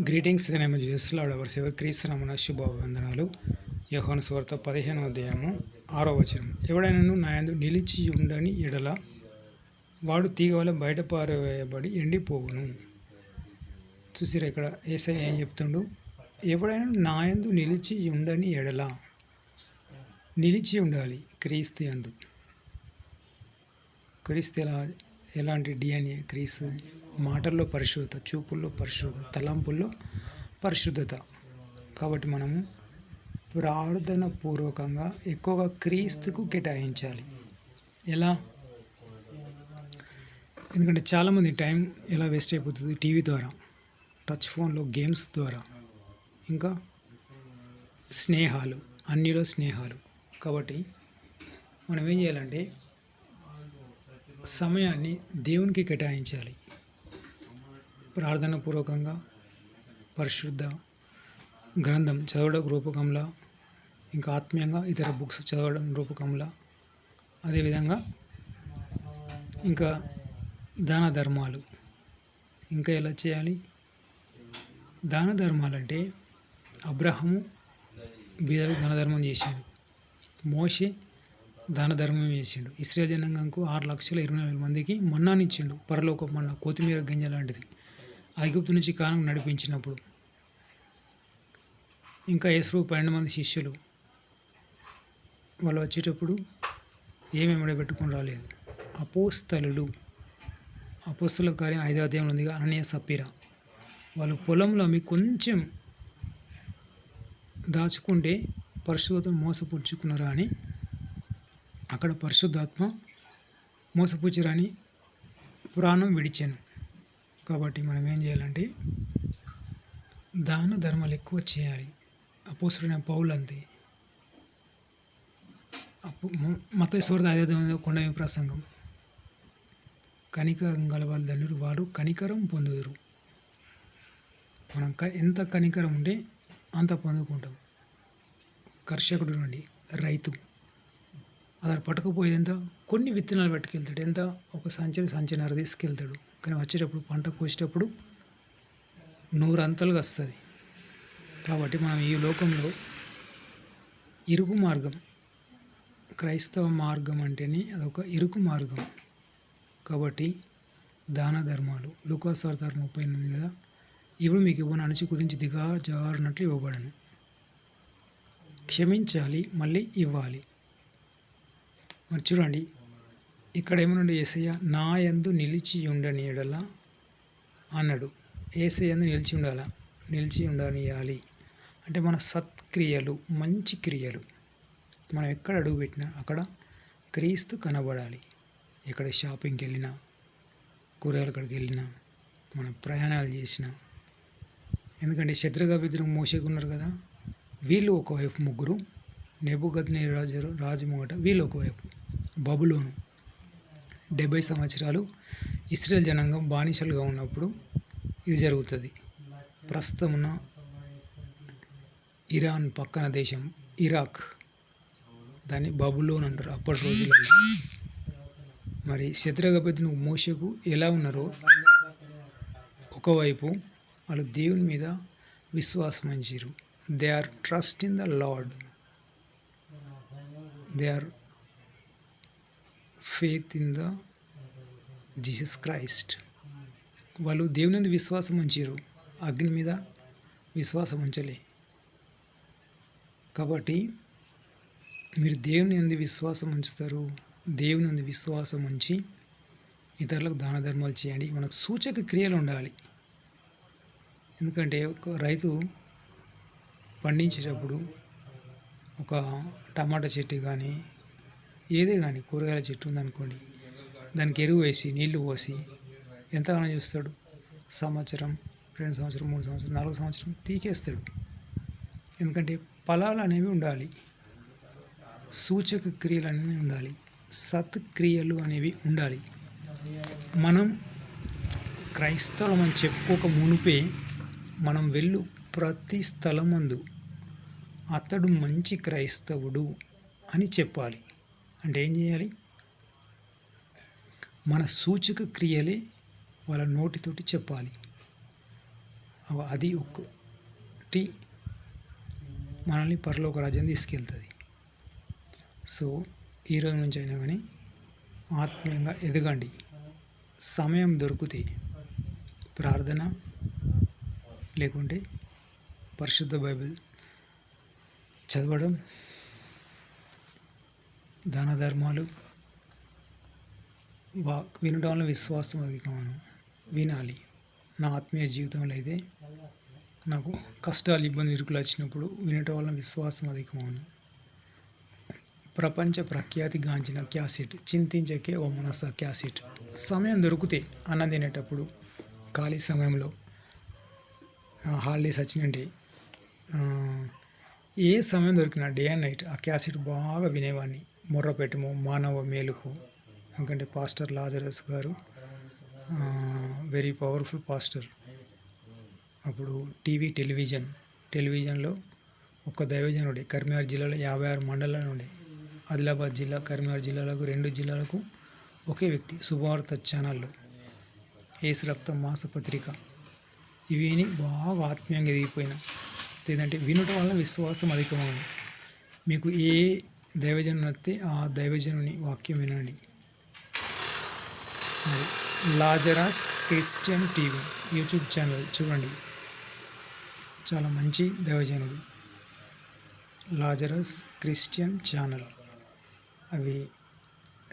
Greetings in the name of Jesus lord hour saver క్రీస్తు నామమున శుభవందనాలు. యోహాను సువార్త 15వ అధ్యాయము 6వ వచనం. ఎవడైనను నా యందు నిలిచి ఉండని ఎడల వాడు తీగ వలె బయట పారవేయబడి ఎండిపోవును. చూసిరా ఇక్కడ యేసయ్య ఏం చెప్తుండు? ఎవడైనా నా యందు నిలిచి ఉండని ఎడల, నిలిచి ఉండాలి క్రీస్తు యందు. క్రీస్తు ఎలాంటి డిఎన్ఏ? క్రీస్తు మాటల్లో పరిశుద్ధత, చూపుల్లో పరిశుద్ధత, తలంపుల్లో పరిశుద్ధత. కాబట్టి మనము ప్రార్థన పూర్వకంగా ఎక్కువగా క్రీస్తుకు కేటాయించాలి. ఎలా? ఎందుకంటే చాలామంది టైం ఎలా వేస్ట్ అయిపోతుంది? టీవీ ద్వారా, టచ్ ఫోన్లో, గేమ్స్ ద్వారా, ఇంకా స్నేహాలు, అన్నిలో స్నేహాలు. కాబట్టి మనం ఏం చేయాలంటే సమయాన్ని దేవునికి కేటాయించాలి. ప్రార్థన పూర్వకంగా పరిశుద్ధ గ్రంథం చదవడం రూపకంలా, ఇంకా ఆత్మీయంగా ఇతర బుక్స్ చదవడం రూపకంలా, అదేవిధంగా ఇంకా దాన ధర్మాలు. ఇంకా ఎలా చేయాలి దాన ధర్మాలంటే? అబ్రహాము బీదలకు దాన ధర్మం చేశాడు, మోషే దాన ధర్మం చేసిండు, ఇశ్రాయేలు జనాంగంకు 6,24,000 మందికి మన్నానిచ్చిండు, పరలోక మన్నా, కొత్తిమీర గింజ లాంటిది, ఐగుప్తు నుంచి కానం నడిపించినప్పుడు. ఇంకా యేసు 12 మంది శిష్యులు వాళ్ళు వచ్చేటప్పుడు ఏమేమి పెట్టుకొని రాలేదు. అపోస్తలుల కార్యం 5వ అధ్యాయంలో ఉందిగా, అననీయ సప్పీరా. వాళ్ళు పొలంలో అమ్మి కొంచెం దాచుకుంటే పరిశుద్ధతను మోసపుచ్చుకున్నారా అని అక్కడ పరిశుద్ధాత్మ మోసపుచ్చిరని పురాణం విడిచాను. కాబట్టి మనం ఏం చేయాలంటే దాన ధర్మాలు ఎక్కువ చేయాలి. అపోస్తలుడైన పౌలు అంతే. మత్తయి సువార్త 5వ అధ్యాయంలో కొండ మీద ప్రసంగం, కనికరం గల వాళ్ళ ధన్యులు వారు కనికరం పొందుదురు. మనం ఎంత కనికరం ఉంటే అంత పొందుకుంటాం. కర్షకుడు నుండి రైతు అతను పట్టుకుపోయేది ఎంత? కొన్ని విత్తనాలు పట్టుకెళ్తాడు. ఎంత? ఒక సంచిన్నర తీసుకెళ్తాడు. కానీ వచ్చేటప్పుడు పంట కోసేటప్పుడు 100 అంతలుగా వస్తుంది. కాబట్టి మనం ఈ లోకంలో ఇరుకు మార్గం, క్రైస్తవ మార్గం అంటేనే అదొక ఇరుకు మార్గం. కాబట్టి దాన ధర్మాలు, లూకాసు వార్త 38 కదా, ఇప్పుడు మీకు ఇవ్వను అణచి కుదించి జారునట్లు ఇవ్వబడను. క్షమించాలి, మళ్ళీ ఇవ్వాలి. మరి చూడండి ఇక్కడ ఏమన్నాడు యేసయ్య? నా యందు నిలిచి ఉండని ఎడల అన్నాడు. యేసయ్య యందు నిలిచి ఉండనియాలి అంటే మన సత్క్రియలు, మంచి క్రియలు, మనం ఎక్కడ అడుగు పెట్టినా అక్కడ క్రీస్తు కనబడాలి. ఎక్కడ షాపింగ్కి వెళ్ళినా, కూరగాయల కాడికి వెళ్ళినా, మనం ప్రయాణాలు చేసినా. ఎందుకంటే శత్రుఘ్న మోసేకున్నారు కదా, వీళ్ళు ఒకవైపు ముగ్గురు, నెబుకద్నెజరు రాజు ముంగట వీళ్ళు ఒకవైపు. బబులోను 70 సంవత్సరాలు ఇశ్రాయేలు జనాంగం బానిసలుగా ఉన్నప్పుడు ఇది జరుగుతుంది. ప్రస్తుతమున్న ఇరాన్ పక్కన దేశం ఇరాక్, దాన్ని బబులోన్ అంటారు అప్పటి రోజులలో. మరి శత్రుఘ్న మోషేకు ఎలా ఉన్నారో, ఒకవైపు వాళ్ళు దేవుని మీద విశ్వాసం ఉంచారు. They are trust in the Lord, they are faith in the Jesus Christ. వాళ్ళు దేవుని మీద విశ్వాసం ఉంచారు, అగ్ని మీద విశ్వాసం ఉంచలే. కాబట్టి మీరు దేవుని యందు విశ్వాసం ఉంచుతారు. దేవుని యందు విశ్వాసం ఉంచి ఇతరులకు దాన ధర్మాలు చేయండి. మనకు సూచక క్రియలు ఉండాలి. ఎందుకంటే ఒక రైతు పండించేటప్పుడు ఒక టమాటా చెట్టు కానీ, ఏదే కానీ కూరగాయల చెట్టు ఉందనుకోండి, దానికి ఎరువు వేసి నీళ్లు పోసి ఎంతగానో చూస్తాడు. సంవత్సరం, 2 సంవత్సరం, 3 సంవత్సరం, 4 సంవత్సరం తీకేస్తాడు. ఎందుకంటే ఫలాలు అనేవి ఉండాలి, సూచక క్రియలు అనేవి ఉండాలి, సత్క్రియలు అనేవి ఉండాలి. మనం క్రైస్తవులం అని చెప్పుకోక మునిపే మనం వెళ్ళు ప్రతి స్థలమందు అతడు మంచి క్రైస్తవుడు అని చెప్పాలి. అంటే ఏం చేయాలి? మన సూచక క్రియలే వాళ్ళ నోటితోటి చెప్పాలి. అది ఒకటి మనల్ని పరలోక రాజ్యం తీసుకెళ్తుంది. సో ఈ రోజు నుంచి అయినా కానీ ఆత్మీయంగా ఎదగండి. సమయం దొరికితే ప్రార్థన, లేకుంటే పరిశుద్ధ బైబిల్ చదవడం, దాన ధర్మాలు, వినడం వల్ల విశ్వాసం అధికమను వినాలి. నా ఆత్మీయ జీవితంలో అయితే నాకు కష్టాలు, ఇబ్బంది, ఇరుకులు వచ్చినప్పుడు వినటం వల్ల విశ్వాసం అధికమను. ప్రపంచ ప్రఖ్యాతి గాంచిన క్యాసెట్ చింతించకే ఓ మనస క్యాసెట్. సమయం దొరికితే అన్నం తినేటప్పుడు, ఖాళీ సమయంలో, హాలిడేస్ వచ్చినంటే ఏ సమయం దొరికినా డే అండ్ నైట్ ఆ క్యాసెట్ బాగా వినేవాడిని. మొర్రపెట్టము మానవ మేలుకు. ఎందుకంటే పాస్టర్ లాజరస్ గారు వెరీ పవర్ఫుల్ పాస్టర్. అప్పుడు టెలివిజన్లో ఒక దైవజనుడే కరీంనగర్ జిల్లాలో 56 మండలాలు ఉండే. ఆదిలాబాద్ జిల్లా, కరీంనగర్ జిల్లాలకు 2 జిల్లాలకు ఒకే వ్యక్తి. శుభవార్త ఛానల్లో, ఏసు రక్తం మాసపత్రిక, ఇవిని బాగా ఆత్మీయంగా ఎదిగిపోయినా. లేదంటే వినటం వల్ల విశ్వాసం అధికమైంది. మీకు ఏ దైవజనుని వస్తే ఆ దైవజనుని వాక్యం వినండి. Lazarus Christian TV YouTube channel చూడండి, చాలా మంచి దైవజనుడు. లాజరస్ క్రిస్టియన్ ఛానల్, అవి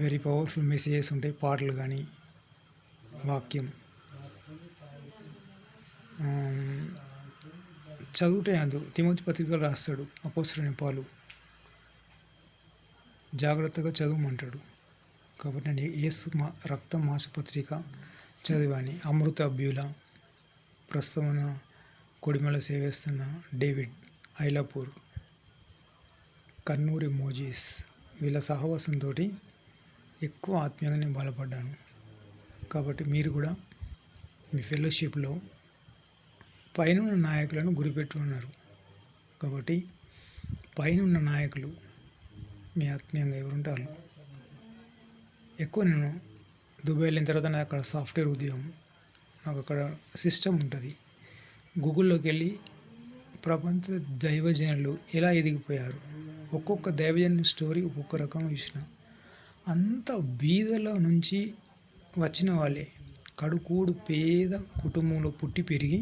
వెరీ పవర్ఫుల్ మెసేజెస్ ఉంటాయి. పాటలు కానీ, వాక్యం చదువుటే అందు తిమోతి పత్రికలు రాస్తాడు అపోస్తలుడైన పౌలు. జాగ్రత్తగా చదవమంటాడు. కాబట్టి నేను యేసు రక్తం మాసపత్రిక చదివాని. అమృత అభ్యుల, ప్రస్తుతం కొడిమల సేవేస్తున్న డేవిడ్ ఐలాపూర్, కన్నూరి మోజీస్, వీళ్ళ సహవాసంతో ఎక్కువ ఆత్మీయంగా నేను బలపడ్డాను. కాబట్టి మీరు కూడా మీ ఫెలోషిప్లో పైనున్న నాయకులను గురిపెట్టు ఉన్నారు. కాబట్టి పైనున్న నాయకులు మీ ఆత్మీయంగా ఎవరుంటారు. ఎక్కువ నేను దుబాయ్ వెళ్ళిన తర్వాత నాకు అక్కడ సాఫ్ట్వేర్ ఉద్యోగం, నాకు అక్కడ సిస్టమ్ ఉంటుంది. గూగుల్లోకి వెళ్ళి ప్రపంచ దైవజనులు ఎలా ఎదిగిపోయారు, ఒక్కొక్క దైవజన స్టోరీ ఒక్కొక్క రకంగా చూసిన. అంత బీదల నుంచి వచ్చిన వాళ్ళే, కడుకూడు పేద కుటుంబంలో పుట్టి పెరిగి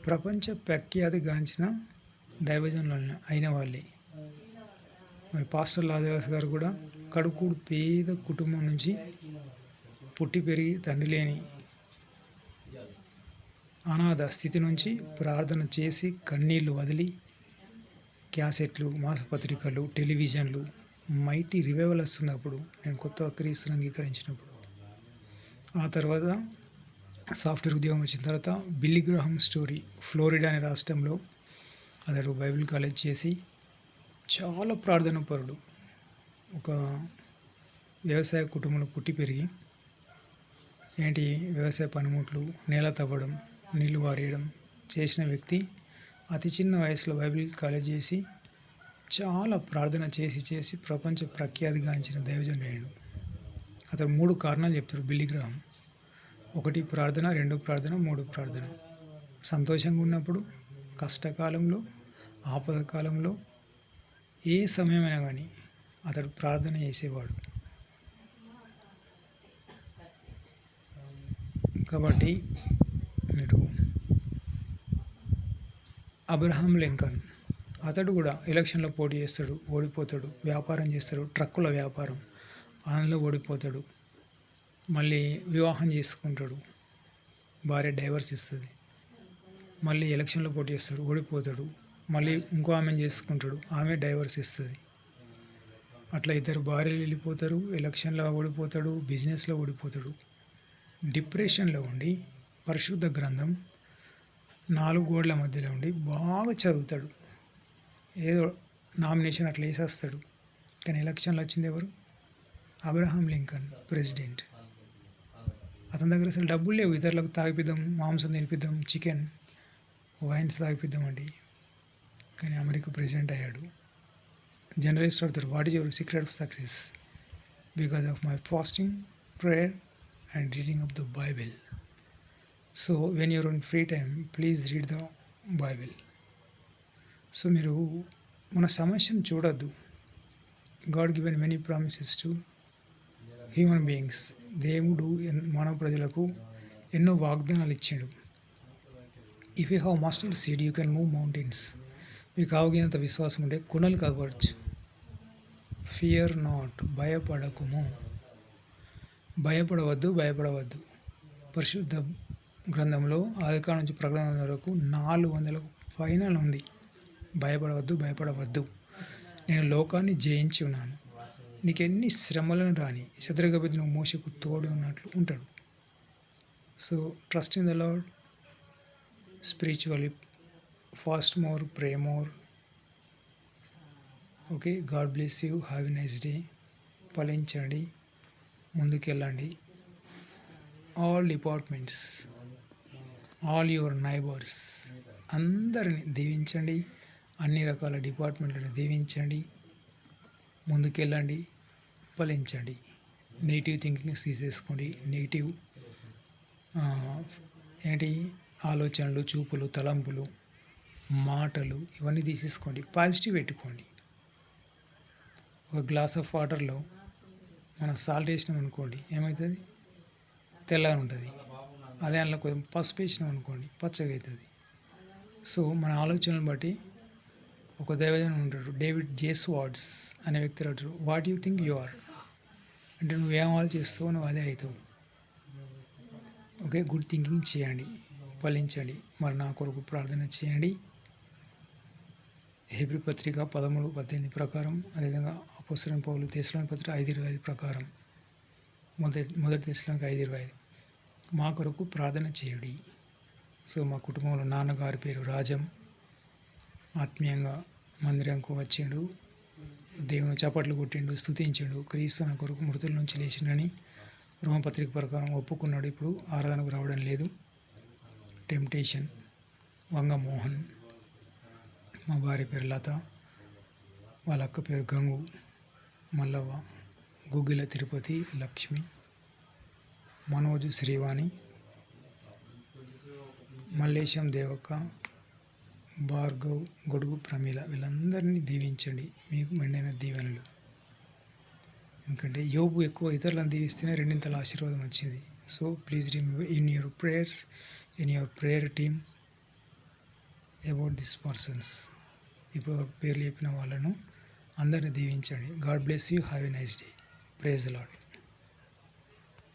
ప్రపంచ ప్రఖ్యాతి గాంచిన దైవజనులు అయిన వాళ్ళే. మరి పాస్టర్ లాజరస్ గారు కూడా కడుకూడు పేద కుటుంబం నుంచి పుట్టి పెరిగి తండ్రి లేని అనాథ స్థితి నుంచి ప్రార్థన చేసి కన్నీళ్లు వదిలి క్యాసెట్లు, మాసపత్రికలు, టెలివిజన్లు, మైటీ రివైవల్ వస్తుంది. అప్పుడు నేను కొత్త క్రీస్తుని అంగీకరించినప్పుడు. ఆ తర్వాత సాఫ్ట్వేర్ ఉద్యోగం వచ్చిన తర్వాత బిల్లీ గ్రాహం స్టోరీ, ఫ్లోరిడా అనే రాష్ట్రంలో అతడు బైబిల్ కాలేజ్ చేసి చాలా ప్రార్థన పరుడు. ఒక వ్యవసాయ కుటుంబంలో పుట్టి పెరిగి వ్యవసాయ పనిముట్లు, నేల తవ్వడం, నీళ్లు వారేయడం చేసిన వ్యక్తి అతి చిన్న వయసులో బైబిల్ కాలేజ్ చేసి చాలా ప్రార్థన చేసి ప్రపంచ ప్రఖ్యాతిగాంచిన దైవజనుడు. అతను 3 కారణాలు చెప్తాడు బిల్లీ గ్రాహం. 1 ప్రార్థన, 2 ప్రార్థన, 3 ప్రార్థన. సంతోషంగా ఉన్నప్పుడు, కష్టకాలంలో, ఆపద కాలంలో, ఏ సమయమైనా కానీ అతడు ప్రార్థన చేసేవాడు. కాబట్టి మీరు అబ్రహాం లింకన్, అతడు కూడా ఎలక్షన్లో పోటీ చేస్తాడు, ఓడిపోతాడు. వ్యాపారం చేస్తాడు, ట్రక్కుల వ్యాపారం, అందులో ఓడిపోతాడు. మళ్ళీ వివాహం చేసుకుంటాడు, భార్య డైవర్స్ ఇస్తుంది. మళ్ళీ ఎలక్షన్లో పోటీ చేస్తాడు, ఓడిపోతాడు. మళ్ళీ ఇంకో ఆమెను చేసుకుంటాడు, ఆమె డైవర్స్ ఇస్తుంది. అట్లా 2 భార్యలు వెళ్ళిపోతారు, ఎలక్షన్లో ఓడిపోతాడు, బిజినెస్లో ఓడిపోతాడు. డిప్రెషన్లో ఉండి పరిశుద్ధ గ్రంథం 4 గోడల మధ్యలో ఉండి బాగా చదువుతాడు. ఏదో నామినేషన్ అట్లా వేసేస్తాడు. కానీ ఎలక్షన్లో వచ్చింది ఎవరు? Abraham Lincoln, president. అతని దగ్గర అసలు డబ్బులు లేవు. ఇతరులకు తాగిపిద్దాం, మాంసం తినిపిద్దాం, చికెన్, వైన్స్ తాగిపిద్దామండి. కానీ అమెరికా ప్రెసిడెంట్ అయ్యాడు. జర్నలిస్ట్ అడుగుతారు, what is your secret of success? Because of my fasting, prayer and reading of the Bible. So when you're in free time please read the Bible. So మీరు మన సమస్యను చూడొద్దు. God given many promises to human beings. దేవుడు మానవ ప్రజలకు ఎన్నో వాగ్దానాలు ఇచ్చాడు. If you have mustard seed you can move mountains. మీకు ఆగినంత విశ్వాసం ఉంటే కొండలు కదపవచ్చు. ఫియర్ నాట్, భయపడకుము. భయపడవద్దు. పరిశుద్ధ గ్రంథంలో ఆదికాండం నుంచి ప్రకటన వరకు 400 పైన ఉంది. భయపడవద్దు. నేను లోకాన్ని జయించి ఉన్నాను. నీకు ఎన్ని శ్రమలను రాని శత్రుగబెద్ది నువ్వు మోసకు తోడు ఉన్నట్లు ఉంటాడు. So trust in the Lord spiritually, fast more, pray more. Okay, God bless you, have a nice day. ఫలించండి, ముందుకెళ్ళండి. All departments, all your neighbours అందరిని దీవించండి. అన్ని రకాల డిపార్ట్మెంట్లను దీవించండి. ముందుకెళ్ళండి, ఫలించండి. నెగిటివ్ థింకింగ్స్ తీసేసుకోండి. నెగిటివ్ ఆలోచనలు, చూపులు, తలంపులు, మాటలు ఇవన్నీ తీసేసుకోండి. పాజిటివ్ పెట్టుకోండి. ఒక గ్లాస్ ఆఫ్ వాటర్లో మనం సాల్ట్ వేసినాం అనుకోండి, ఏమవుతుంది? తెల్లగా ఉంటుంది. అదే అందులో కొంచెం పసుపు వేసినాం అనుకోండి, పచ్చగా అవుతుంది. సో మన ఆలోచనలు బట్టి ఒక దైవజనుడు ఉంటాడు, డేవిడ్ జేస్వార్డ్స్ అనే వ్యక్తి అంటారు, what you think you are. అంటే నువ్వేం ఆలోచిస్తావో నువ్వు అదే అవుతావు. ఓకే, గుడ్ థింకింగ్ చేయండి, ఫలించండి. మరి నా కొరకు ప్రార్థన చేయండి. హెబ్రీ పత్రిక 13:18 ప్రకారం, అదేవిధంగా అపోస్తలుడైన పౌలు తెస్సలోనిక పత్రిక 5:25 ప్రకారం, మొదటి తెస్సలోనిక 5:25 మా కొరకు ప్రార్థన చేయుడి. సో మా కుటుంబంలో నాన్నగారి పేరు రాజం, ఆత్మీయంగా మందిరంకు వచ్చిండు, దేవుని చప్పట్లు కొట్టిండు, స్తుతించిండు. క్రీస్తు నా కొరకు మృతుల నుంచి లేచిండని రోమపత్రిక ప్రకారం ఒప్పుకున్నాడు. ఇప్పుడు ఆరాధనకు రావడం లేదు. టెంప్టేషన్, వంగమోహన్, మా భార్య పేరు లత, వాళ్ళ అక్క పేరు గంగు, మల్లవ్వ, గుగ్గిల తిరుపతి, లక్ష్మి, మనోజు, శ్రీవాణి, మల్లేశం, దేవక్క, భార్గవ్, గొడుగు, ప్రమీల వీళ్ళందరినీ దీవించండి. మీకు మెండైన దీవెనలు. ఎందుకంటే యోబు ఎక్కువ ఇతరులను దీవిస్తేనే రెండింతల ఆశీర్వాదం వచ్చింది. So please remember in your prayers, in your prayer team about this persons. ఇప్పుడు పేర్లు చెప్పిన వాళ్ళను అందరిని దీవించండి. God bless you, have a nice day. Praise the lord.